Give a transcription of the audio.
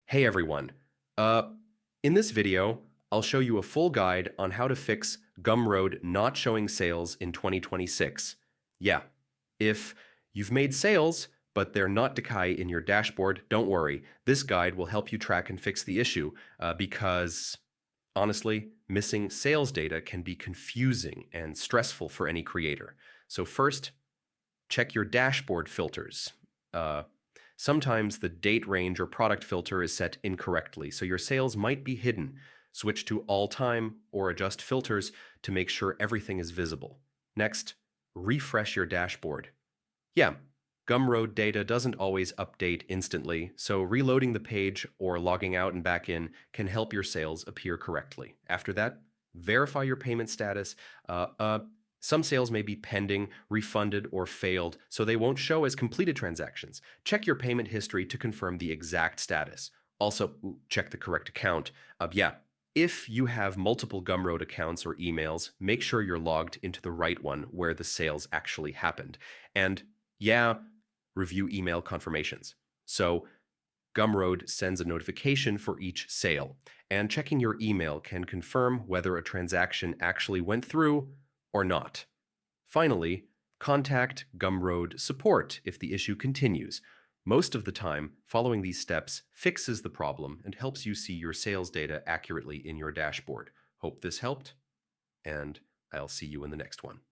Hey everyone. Uh, in this video, I'll show you a full guide on how to fix Gumroad not showing sales in 2026. Yeah, if you've made sales, but they're not Decay in your dashboard, don't worry. This guide will help you track and fix the issue because, honestly, missing sales data can be confusing and stressful for any creator. So first, check your dashboard filters. Uh, Sometimes the date range or product filter is set incorrectly, so your sales might be hidden. Switch to all time or adjust filters to make sure everything is visible. Next, refresh your dashboard. Yeah, Gumroad data doesn't always update instantly, so reloading the page or logging out and back in can help your sales appear correctly. After that, verify your payment status. Some sales may be pending, refunded, or failed, so they won't show as completed transactions. Check your payment history to confirm the exact status. Also, check the correct account. If you have multiple Gumroad accounts or emails, make sure you're logged into the right one where the sales actually happened. And review email confirmations. So Gumroad sends a notification for each sale, and checking your email can confirm whether a transaction actually went through or not. Finally, contact Gumroad support if the issue continues. Most of the time, following these steps fixes the problem and helps you see your sales data accurately in your dashboard. Hope this helped, and I'll see you in the next one.